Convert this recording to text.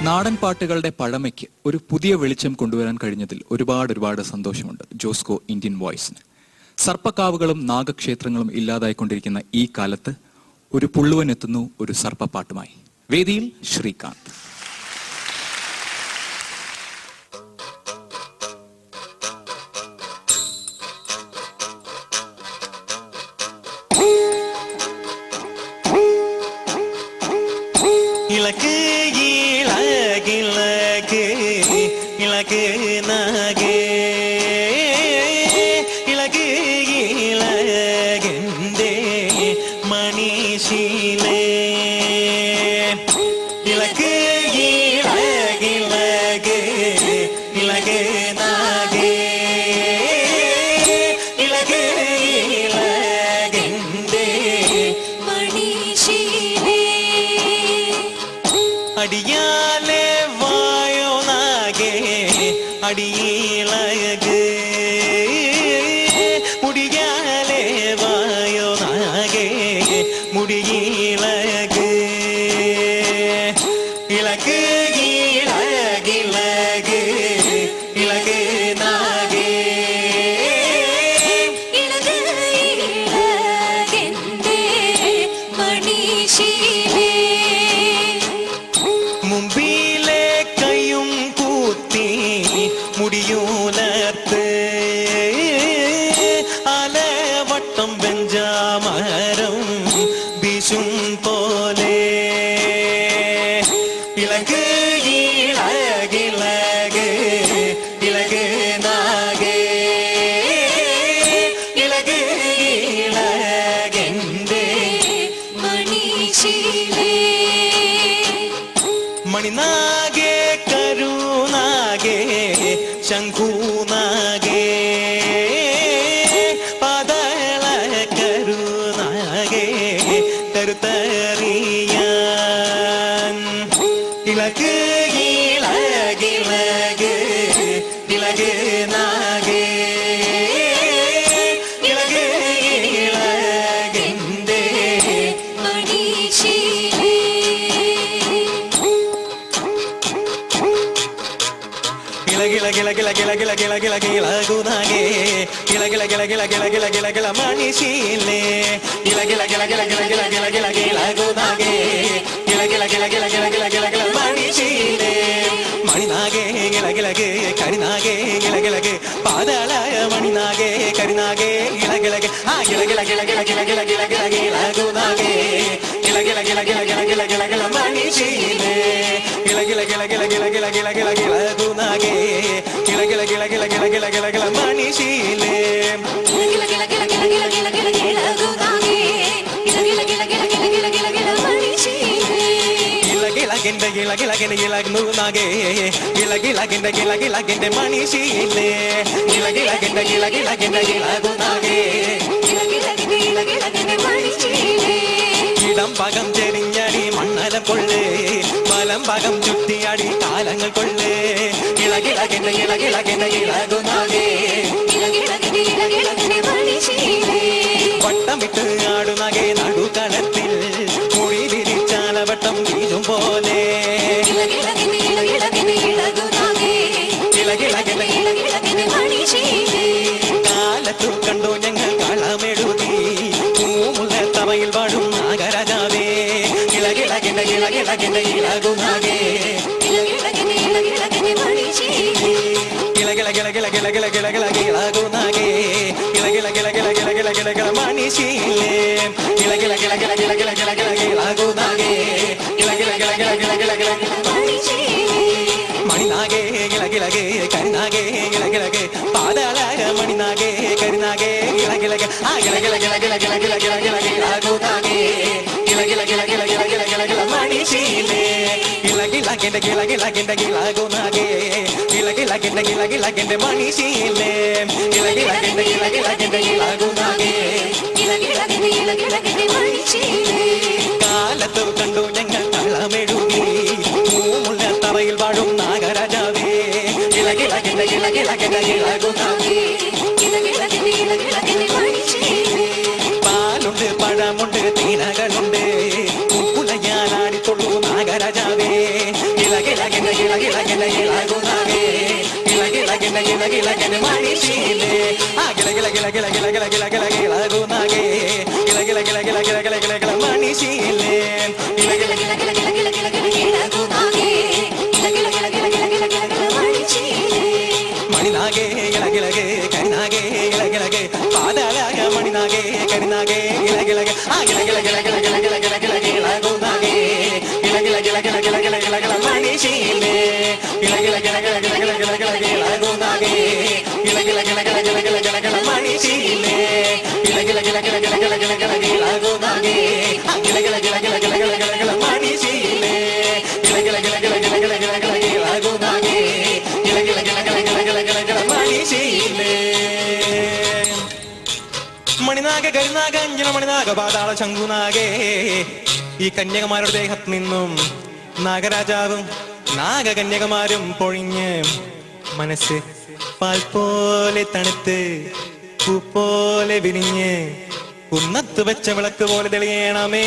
നാടൻ പാട്ടുകളുടെ പഴമയ്ക്ക് ഒരു പുതിയ വെളിച്ചം കൊണ്ടുവരാൻ കഴിഞ്ഞതിൽ ഒരുപാട് സന്തോഷമുണ്ട് ജോസ്കോ ഇന്ത്യൻ വോയിസിന്. സർപ്പക്കാവുകളും നാഗക്ഷേത്രങ്ങളും ഇല്ലാതായിക്കൊണ്ടിരിക്കുന്ന ഈ കാലത്ത് ഒരു പുള്ളുവൻ എത്തുന്നു ഒരു സർപ്പപ്പാട്ടുമായി. വേദിയിൽ ശ്രീകാന്ത്. இலக்கு இலகு இலகு நாகே இலகு இலகெந்தே மணிஷிலே இலக்கு இலகு இலகு நாகே இலகு இலகெந்தே மணிஷிலே அடியாலே வாயோ நாகே அடியிலகு முடியாலே வாயோ நாகே முடியிலகு இலகு இலகு இலகு நாகே இலகு இலகெந்தே மணிஷிலே മുമ്പിലെ കയ്യും കൂത്തി മുടിയൂലത്ത് അലവട്ടം വെഞ്ചാമരം വീശും പോലെ ഇലക് ഇലകിലക് ഇലക് നാഗേ ഇലക് ഇലകെന്തേ മണിശിലേ മണിനാഗേ കരുനാഗേ ശംഖുനാഗേ പാതാള കരുനാഗേ കരുത്തറിയാൻ ഇലക് ഇലകിലക് ഇലക് നാഗേ ഇലക് ഇലകെന്തേ മണിശിലേ गिला गिला गिला गिला गिला गिला गिला गिला गुनागे गिला गिला गिला गिला गिला गिला गिला गिला मनीषिले गिला गिला गिला गिला गिला गिला गिला गिला गिला गुनागे गिला गिला गिला गिला गिला गिला गिला गिला मनीषिले मणिनागे गिला गिला गे करिनागे गिला गिला गे पादालय मणिनागे करिनागे गिला गिला गे आ गिला गिला गिला गिला गिला गिला गिला गिला गिला गुनागे गिला गिला गिला गिला गिला गिला गिला गिला मनीषिले गिला गिला गिला गिला गिला गिला गिला गिला गिला गुनागे गिला गिला गिला गिला गिला गिला गिला गिला मनीषिले गिला गिला गिला गिला गिला गिला गिला गिला गुनागे गिला गिला गिला गिला गिला गिला गिला गिला मनीषिले गिला गिला गिंडे गिला गिला गिंडे गिला गुनागे गिला गिला गिंडे गिला गिला गिंडे मनीषिले गिला गिला गिंडे गिला गिला गिंडे गिला गुनागे गिला गिला गिंडे गिला गिला गिंडे मनीषിലേ ഇടം പകം ചെരിഞ്ഞടി മണ്ണല കൊള്ളേ വലം പകം ചുറ്റിയടി കാലങ്ങൾ കൊള്ളേ ഇളകിളകിന്റെ ഇളകിളകിന്റെ ഇളകുനാകേ വട്ടമിട്ട് ആടുനകെ നടുകളത്തിൽ മുടി വിരിച്ചാലവട്ടം വീഴും പോലെ കാലത്തു കണ്ടു ഞങ്ങൾ കളമെഴുതി പൂമുള്ള തറയിൽ വാഴും നാഗരാജാവേ ഇളകിളകിന്റെ ഇളകിളകിന്റെ ഇളകുനാകേ गिला गिला गिला गिला गिला गिला गिला गिला गिला गुनागे गिला गिला गिला गिला गिला गिला गिला गिला मनीषिले गिला गिला गिला गिला गिला गिला गिला गिला गिला गुनागे गिला गिला गिला गिला गिला गिला गिला मनीषिले मणिनागे गिला गिला गे करिनागे गिला गिला गे पादालय मणिनागे करिनागे गिला गिला गे आ गिला गिला गिला गिला गिला गिला गिला गिला गिला गुनागे गिला गिला गिला गिला गिला गिला गिला गिला मनीषिले गिला गिला गिला गिला गिला गिला गिला गुनागे गिला गिला गिला गिला गिला गिला मनीषिले गिला गिला गिला गिला गिला गिला गिला गुनागे गिला गिला गिला गिला गिला मनीषिले കാലത്തു കണ്ടു ഞങ്ങൾ കളമെഴുതി പൂമുള്ള തറയിൽ വാഴും നാഗരാജാവേ गिला गिला गिला गिला गिला गिला गिला गुनागे गिला गिला गिला गिला गिला मनीषिले പാലുണ്ട് പഴമുണ്ട് തീനകളുണ്ട് ഉപ്പുലയാലാടി തൊള്ളു നാഗരാജാവേ ഇളകിളകിന ഗില ഗില ഗില ഗില ഗില ഗില ഗില മണിശീലേ ഗില ഗില ഗില ഗില ഗില ഗില ഗില ഗില ഗിലകുനാഗേ ഗില ഗില ഗില ഗില ഗില ഗില ഗില ഗില മണിശീലേ മണിനാഗേ ഗില ഗില ഗേ കരിനാഗേ ഗില ഗില ഗേ പാദാലാഗ മണിനാഗേ കരിനാഗേ ഗില ഗില ഗേ ആ ഗില ഗില ഗില ഗില ഗില ഗില ഗില ഗില ഗിലകുനാഗേ ഗില ഗില ഗില ഗില ഗില ഗില ഗില ഗില മണിശീലേ ഗില ഗില ഗില ഗില ഗില ഗില ഗില ഗില ഗിലകുനാഗേ ഗില ഗില ഗില ഗില ഗില ഗില ഗില ഗില മണിശീലേ ഗില ഗില ഗില ഗില ഗില ഗില ഗില ഗില ഗിലകുനാഗേ ഗില ഗില ഗില ഗില ഗില ഗില ഗില ഗില മണിശീലേ ഗില ഗില ഗില ഗില ഗില ഗില ഗില ഗില ഗിലകുനാഗേ ഗില ഗില ഗില ഗില ഗില ഗില ഗില ഗില മണിശീലേ മണിനാഗ കരിനാഗ അഞ്ജന മണിനാഗ പാതാള ശംഖുനാഗേ ഈ കന്യകമാരുടെ ദേഹത്ത് നിന്നും നാഗരാജാവും നാഗകന്യകമാരും പൊഴിഞ്ഞ് മനസ്സ് പാൽ പോലെ തണുത്ത് പൂ പോലെ വിരിഞ്ഞ് കുന്നത്ത് വെച്ച വിളക്ക് പോലെ തെളിയണമേ